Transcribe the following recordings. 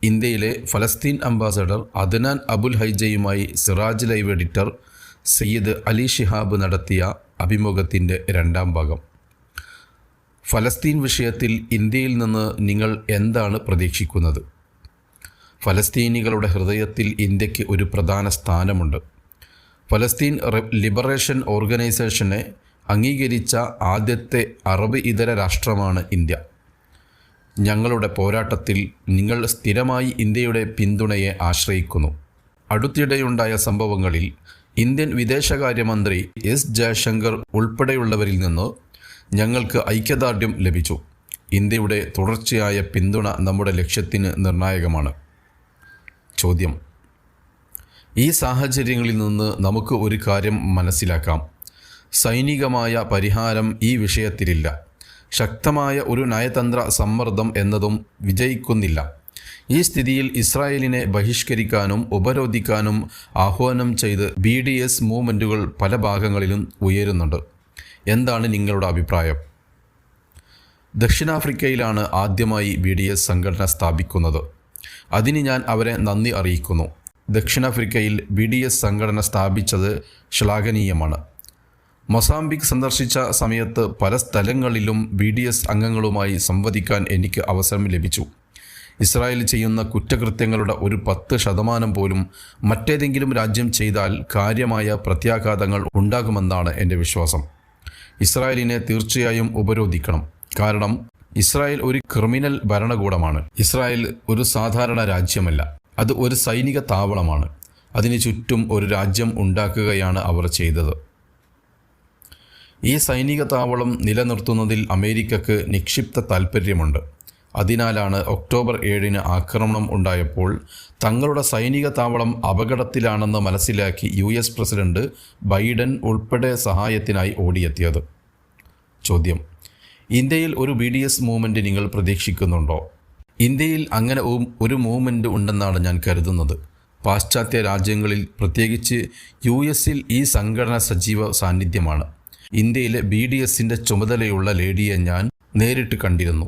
ഇന്ത്യയിലെ ഫലസ്തീൻ ambassador Adnan Abul ഹൈജയുമായി സിറാജ് ലൈവ് എഡിറ്റർ സയ്യിദ് അലി ശിഹാബ് നടത്തിയ അഭിമുഖത്തിൻ്റെ രണ്ടാം ഭാഗം. ഫലസ്തീൻ വിഷയത്തിൽ ഇന്ത്യയിൽ നിന്ന് നിങ്ങൾ എന്താണ് പ്രതീക്ഷിക്കുന്നത്? ഫലസ്തീനികളുടെ ഹൃദയത്തിൽ ഇന്ത്യക്ക് ഒരു പ്രധാന സ്ഥാനമുണ്ട്. ഫലസ്തീൻ ലിബറേഷൻ ഓർഗനൈസേഷനെ അംഗീകരിച്ച ആദ്യത്തെ അറബ് ഇതര രാഷ്ട്രമാണ് ഇന്ത്യ. ഞങ്ങളുടെ പോരാട്ടത്തിൽ നിങ്ങൾ സ്ഥിരമായി ഇന്ത്യയുടെ പിന്തുണയെ ആശ്രയിക്കുന്നു. അടുത്തിടെയുണ്ടായ സംഭവങ്ങളിൽ ഇന്ത്യൻ വിദേശകാര്യമന്ത്രി എസ് ജയശങ്കർ ഉൾപ്പെടെയുള്ളവരിൽ നിന്ന് ഞങ്ങൾക്ക് ഐക്യദാർഢ്യം ലഭിച്ചു. ഇന്ത്യയുടെ തുടർച്ചയായ പിന്തുണ നമ്മുടെ ലക്ഷ്യത്തിന് നിർണായകമാണ്. ചോദ്യം: ഈ സാഹചര്യങ്ങളിൽ നിന്ന് നമുക്ക് ഒരു കാര്യം മനസ്സിലാക്കാം. സൈനികമായ പരിഹാരം ഈ വിഷയത്തിലില്ല. ശക്തമായ ഒരു നയതന്ത്ര സമ്മർദ്ദം എന്നതും വിജയിക്കുന്നില്ല. ഈ സ്ഥിതിയിൽ ഇസ്രായേലിനെ ബഹിഷ്കരിക്കാനും ഉപരോധിക്കാനും ആഹ്വാനം ചെയ്ത് BDS മൂവ്മെൻറ്റുകൾ പല ഭാഗങ്ങളിലും ഉയരുന്നുണ്ട്. എന്താണ് നിങ്ങളുടെ അഭിപ്രായം? ദക്ഷിണാഫ്രിക്കയിലാണ് ആദ്യമായി BDS സംഘടന സ്ഥാപിക്കുന്നത്. അതിന് ഞാൻ അവരെ നന്ദി അറിയിക്കുന്നു. ദക്ഷിണാഫ്രിക്കയിൽ BDS സംഘടന സ്ഥാപിച്ചത് ശ്ലാഘനീയമാണ്. മൊസാംബിക് സന്ദർശിച്ച സമയത്ത് പല സ്ഥലങ്ങളിലും BDS അംഗങ്ങളുമായി സംവദിക്കാൻ എനിക്ക് അവസരം ലഭിച്ചു. ഇസ്രായേൽ ചെയ്യുന്ന കുറ്റകൃത്യങ്ങളുടെ ഒരു 10% പോലും മറ്റേതെങ്കിലും രാജ്യം ചെയ്താൽ കാര്യമായ പ്രത്യാഘാതങ്ങൾ ഉണ്ടാകുമെന്നാണ് എൻ്റെ വിശ്വാസം. ഇസ്രായേലിനെ തീർച്ചയായും ഉപരോധിക്കണം. കാരണം ഇസ്രായേൽ ഒരു ക്രിമിനൽ ഭരണകൂടമാണ്. ഇസ്രായേൽ ഒരു സാധാരണ രാജ്യമല്ല, അത് ഒരു സൈനിക താവളമാണ്. അതിന് ചുറ്റും ഒരു രാജ്യം ഉണ്ടാക്കുകയാണ് അവർ ചെയ്തത്. ഈ സൈനിക താവളം നിലനിർത്തുന്നതിൽ അമേരിക്കക്ക് നിക്ഷിപ്ത താൽപ്പര്യമുണ്ട്. അതിനാലാണ് ഒക്ടോബർ 7 ആക്രമണം ഉണ്ടായപ്പോൾ തങ്ങളുടെ സൈനിക താവളം അപകടത്തിലാണെന്ന് മനസ്സിലാക്കി US പ്രസിഡന്റ് ബൈഡൻ ഉൾപ്പെടെ സഹായത്തിനായി ഓടിയെത്തിയത്. ചോദ്യം: ഇന്ത്യയിൽ ഒരു BDS മൂവ്മെൻറ്റ് നിങ്ങൾ പ്രതീക്ഷിക്കുന്നുണ്ടോ? ഇന്ത്യയിൽ അങ്ങനെ ഒരു മൂവ്മെൻറ്റ് ഉണ്ടെന്നാണ് ഞാൻ കരുതുന്നത്. പാശ്ചാത്യ രാജ്യങ്ങളിൽ, പ്രത്യേകിച്ച് US-ൽ ഈ സംഘടന സജീവ സാന്നിധ്യമാണ്. ഇന്ത്യയിലെ BDSൻ്റെ ചുമതലയുള്ള ലേഡിയെ ഞാൻ നേരിട്ട് കണ്ടിരുന്നു.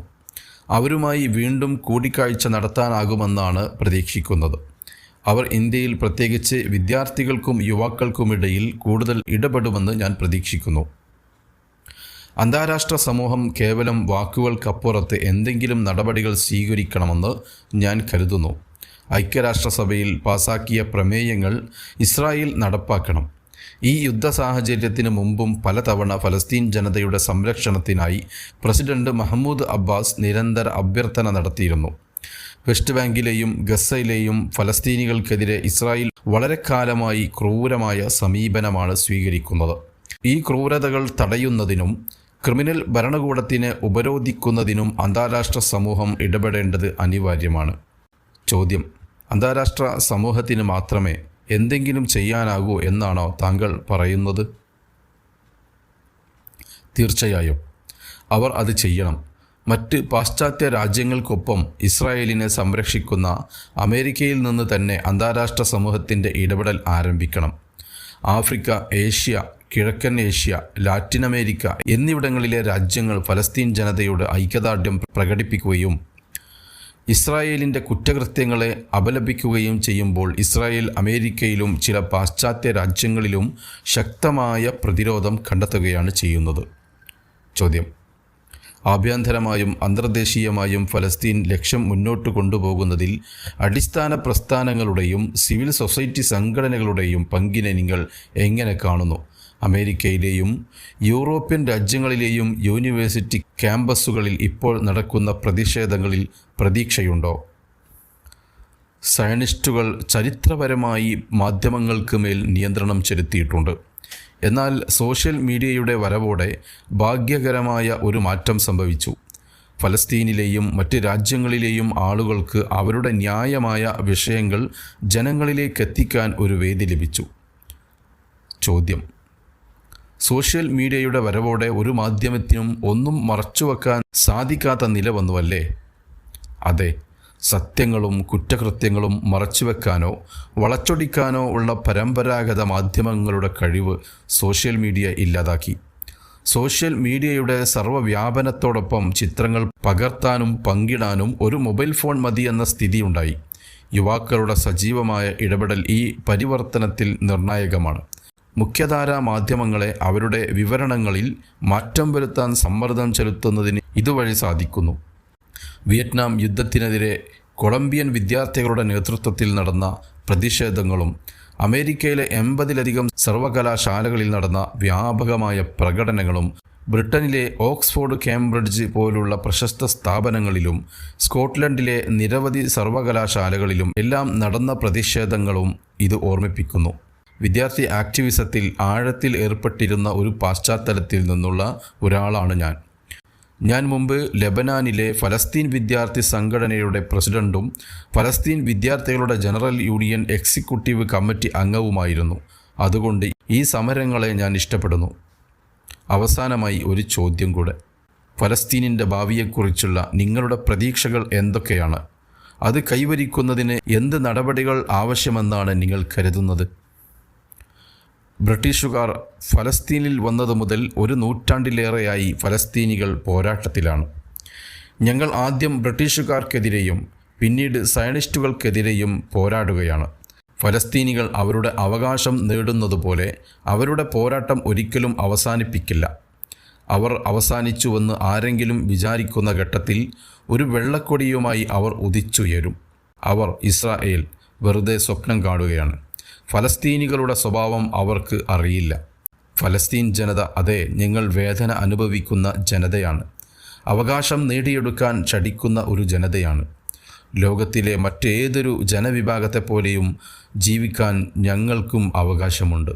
അവരുമായി വീണ്ടും കൂടിക്കാഴ്ച നടത്താനാകുമെന്നാണ് പ്രതീക്ഷിക്കുന്നത്. അവർ ഇന്ത്യയിൽ പ്രത്യേകിച്ച് വിദ്യാർത്ഥികൾക്കും യുവാക്കൾക്കുമിടയിൽ കൂടുതൽ ഇടപെടുമെന്ന് ഞാൻ പ്രതീക്ഷിക്കുന്നു. അന്താരാഷ്ട്ര സമൂഹം കേവലം വാക്കുകൾക്കപ്പുറത്ത് എന്തെങ്കിലും നടപടികൾ സ്വീകരിക്കണമെന്ന് ഞാൻ കരുതുന്നു. ഐക്യരാഷ്ട്രസഭയിൽ പാസാക്കിയ പ്രമേയങ്ങൾ ഇസ്രായേൽ നടപ്പാക്കണം. ഈ യുദ്ധ സാഹചര്യത്തിന് മുമ്പും പലതവണ ഫലസ്തീൻ ജനതയുടെ സംരക്ഷണത്തിനായി പ്രസിഡന്റ് മഹ്മൂദ് അബ്ബാസ് നിരന്തര അഭ്യർത്ഥന നടത്തിയിരുന്നു. വെസ്റ്റ് ബാങ്കിലെയും ഗസയിലെയും ഫലസ്തീനികൾക്കെതിരെ ഇസ്രായേൽ വളരെക്കാലമായി ക്രൂരമായ സമീപനമാണ് സ്വീകരിക്കുന്നത്. ഈ ക്രൂരതകൾ തടയുന്നതിനും ക്രിമിനൽ ഭരണകൂടത്തിനെ ഉപരോധിക്കുന്നതിനും അന്താരാഷ്ട്ര സമൂഹം ഇടപെടേണ്ടത് അനിവാര്യമാണ്. ചോദ്യം: അന്താരാഷ്ട്ര സമൂഹത്തിന് മാത്രമേ എന്തെങ്കിലും ചെയ്യാനാകൂ എന്നാണോ താങ്കൾ പറയുന്നത്? തീർച്ചയായും അവർ അത് ചെയ്യണം. മറ്റ് പാശ്ചാത്യ രാജ്യങ്ങൾക്കൊപ്പം ഇസ്രായേലിനെ സംരക്ഷിക്കുന്ന അമേരിക്കയിൽ നിന്ന് തന്നെ അന്താരാഷ്ട്ര സമൂഹത്തിൻ്റെ ഇടപെടൽ ആരംഭിക്കണം. ആഫ്രിക്ക, ഏഷ്യ, കിഴക്കൻ ഏഷ്യ, ലാറ്റിൻ അമേരിക്ക എന്നിവിടങ്ങളിലെ രാജ്യങ്ങൾ ഫലസ്തീൻ ജനതയോട് ഐക്യദാർഢ്യം പ്രകടിപ്പിക്കുകയും ഇസ്രായേലിൻ്റെ കുറ്റകൃത്യങ്ങളെ അപലപിക്കുകയും ചെയ്യുമ്പോൾ ഇസ്രായേൽ അമേരിക്കയിലും ചില പാശ്ചാത്യ രാജ്യങ്ങളിലും ശക്തമായ പ്രതിരോധം കണ്ടെത്തുകയാണ് ചെയ്യുന്നത്. ചോദ്യം: ആഭ്യന്തരമായും അന്തർദേശീയമായും ഫലസ്തീൻ ലക്ഷ്യം മുന്നോട്ട് കൊണ്ടുപോകുന്നതിൽ അടിസ്ഥാന പ്രസ്ഥാനങ്ങളുടെയും സിവിൽ സൊസൈറ്റി സംഘടനകളുടെയും പങ്കിനെ നിങ്ങൾ എങ്ങനെ കാണുന്നു? അമേരിക്കയിലെയും യൂറോപ്യൻ രാജ്യങ്ങളിലെയും യൂണിവേഴ്സിറ്റി ക്യാമ്പസുകളിൽ ഇപ്പോൾ നടക്കുന്ന പ്രതിഷേധങ്ങളിൽ പ്രതീക്ഷയുണ്ടോ? സയനിസ്റ്റുകൾ ചരിത്രപരമായി മാധ്യമങ്ങൾക്ക് മേൽ നിയന്ത്രണം ചെലുത്തിയിട്ടുണ്ട്. എന്നാൽ സോഷ്യൽ മീഡിയയുടെ വരവോടെ ഭാഗ്യകരമായ ഒരു മാറ്റം സംഭവിച്ചു. ഫലസ്തീനിലെയും മറ്റ് രാജ്യങ്ങളിലെയും ആളുകൾക്ക് അവരുടെ ന്യായമായ വിഷയങ്ങൾ ജനങ്ങളിലേക്കെത്തിക്കാൻ ഒരു വേദി ലഭിച്ചു. ചോദ്യം: സോഷ്യൽ മീഡിയയുടെ വരവോടെ ഒരു മാധ്യമത്തിനും ഒന്നും മറച്ചുവെക്കാൻ സാധിക്കാത്ത നില വന്നുവല്ലേ? അതെ, സത്യങ്ങളും കുറ്റകൃത്യങ്ങളും മറച്ചുവെക്കാനോ വളച്ചൊടിക്കാനോ ഉള്ള പരമ്പരാഗത മാധ്യമങ്ങളുടെ കഴിവ് സോഷ്യൽ മീഡിയ ഇല്ലാതാക്കി. സോഷ്യൽ മീഡിയയുടെ സർവ്വവ്യാപനത്തോടൊപ്പം ചിത്രങ്ങൾ പകർത്താനും പങ്കിടാനും ഒരു മൊബൈൽ ഫോൺ മതി എന്ന സ്ഥിതിയുണ്ടായി. യുവാക്കളുടെ സജീവമായ ഇടപെടൽ ഈ പരിവർത്തനത്തിൽ നിർണായകമാണ്. മുഖ്യധാരാ മാധ്യമങ്ങളെ അവരുടെ വിവരണങ്ങളിൽ മാറ്റം വരുത്താൻ സമ്മർദ്ദം ചെലുത്തുന്നതിന് ഇതുവഴി സാധിക്കുന്നു. വിയറ്റ്നാം യുദ്ധത്തിനെതിരെ കൊളംബിയൻ വിദ്യാർത്ഥികളുടെ നേതൃത്വത്തിൽ നടന്ന പ്രതിഷേധങ്ങളും അമേരിക്കയിലെ 80-ലധികം സർവകലാശാലകളിൽ നടന്ന വ്യാപകമായ പ്രകടനങ്ങളും ബ്രിട്ടനിലെ ഓക്സ്ഫോർഡ്, കേംബ്രിഡ്ജ് പോലുള്ള പ്രശസ്ത സ്ഥാപനങ്ങളിലും സ്കോട്ട്ലൻഡിലെ നിരവധി സർവകലാശാലകളിലും എല്ലാം നടന്ന പ്രതിഷേധങ്ങളും ഇത് ഓർമ്മിപ്പിക്കുന്നു. വിദ്യാർത്ഥി ആക്ടിവിസത്തിൽ ആഴത്തിൽ ഏർപ്പെട്ടിരുന്ന ഒരു പശ്ചാത്തലത്തിൽ നിന്നുള്ള ഒരാളാണ് ഞാൻ മുമ്പ് ലെബനാനിലെ ഫലസ്തീൻ വിദ്യാർത്ഥി സംഘടനയുടെ പ്രസിഡന്റും ഫലസ്തീൻ വിദ്യാർത്ഥികളുടെ ജനറൽ യൂണിയൻ എക്സിക്യൂട്ടീവ് കമ്മിറ്റി അംഗവുമായിരുന്നു. അതുകൊണ്ട് ഈ സമരങ്ങളെ ഞാൻ ഇഷ്ടപ്പെടുന്നു. അവസാനമായി ഒരു ചോദ്യം കൂടെ. ഫലസ്തീനിൻ്റെ ഭാവിയെക്കുറിച്ചുള്ള നിങ്ങളുടെ പ്രതീക്ഷകൾ എന്തൊക്കെയാണ്? അത് കൈവരിക്കുന്നതിന് എന്ത് നടപടികൾ ആവശ്യമെന്നാണ് നിങ്ങൾ കരുതുന്നത്? ബ്രിട്ടീഷുകാർ ഫലസ്തീനിൽ വന്നതു മുതൽ ഒരു നൂറ്റാണ്ടിലേറെയായി ഫലസ്തീനികൾ പോരാട്ടത്തിലാണ്. ഞങ്ങൾ ആദ്യം ബ്രിട്ടീഷുകാർക്കെതിരെയും പിന്നീട് സയനിസ്റ്റുകൾക്കെതിരെയും പോരാടുകയാണ്. ഫലസ്തീനികൾ അവരുടെ അവകാശം നേടുന്നതുപോലെ അവരുടെ പോരാട്ടം ഒരിക്കലും അവസാനിപ്പിക്കില്ല. അവർ അവസാനിച്ചുവെന്ന് ആരെങ്കിലും വിചാരിക്കുന്ന ഘട്ടത്തിൽ ഒരു വെള്ളക്കൊടിയുമായി അവർ ഉദിച്ചുയരും. അവർ ഇസ്രായേൽ വെറുതെ സ്വപ്നം കാണുകയാണ്. ഫലസ്തീനികളുടെ സ്വഭാവം അവർക്ക് അറിയില്ല. ഫലസ്തീൻ ജനത, അതെ, നിങ്ങൾ വേദന അനുഭവിക്കുന്ന ജനതയാണ്. അവകാശം നേടിയെടുക്കാൻ ചടിക്കുന്ന ഒരു ജനതയാണ്. ലോകത്തിലെ മറ്റേതൊരു ജനവിഭാഗത്തെപ്പോലെയും ജീവിക്കാൻ ഞങ്ങൾക്കും അവകാശമുണ്ട്.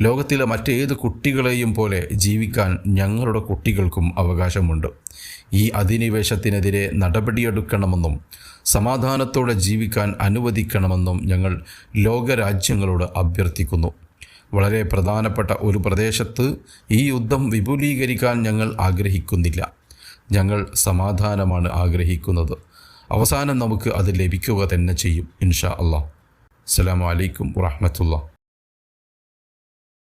ലോകത്തിലെ മറ്റേത് കുട്ടികളെയും പോലെ ജീവിക്കാൻ ഞങ്ങളുടെ കുട്ടികൾക്കും അവകാശമുണ്ട്. ഈ അധിനിവേശത്തിനെതിരെ നടപടിയെടുക്കണമെന്നും സമാധാനത്തോടെ ജീവിക്കാൻ അനുവദിക്കണമെന്നും ഞങ്ങൾ ലോകരാജ്യങ്ങളോട് അഭ്യർത്ഥിക്കുന്നു. വളരെ പ്രധാനപ്പെട്ട ഒരു പ്രദേശത്ത് ഈ യുദ്ധം വിപുലീകരിക്കാൻ ഞങ്ങൾ ആഗ്രഹിക്കുന്നില്ല. ഞങ്ങൾ സമാധാനമാണ് ആഗ്രഹിക്കുന്നത്. അവസാനം നമുക്ക് അത് ലഭിക്കുക തന്നെ ചെയ്യും, ഇൻഷാ അല്ലാഹ്. അസ്സലാമു അലൈക്കും വറഹ്മത്തുള്ളാഹി.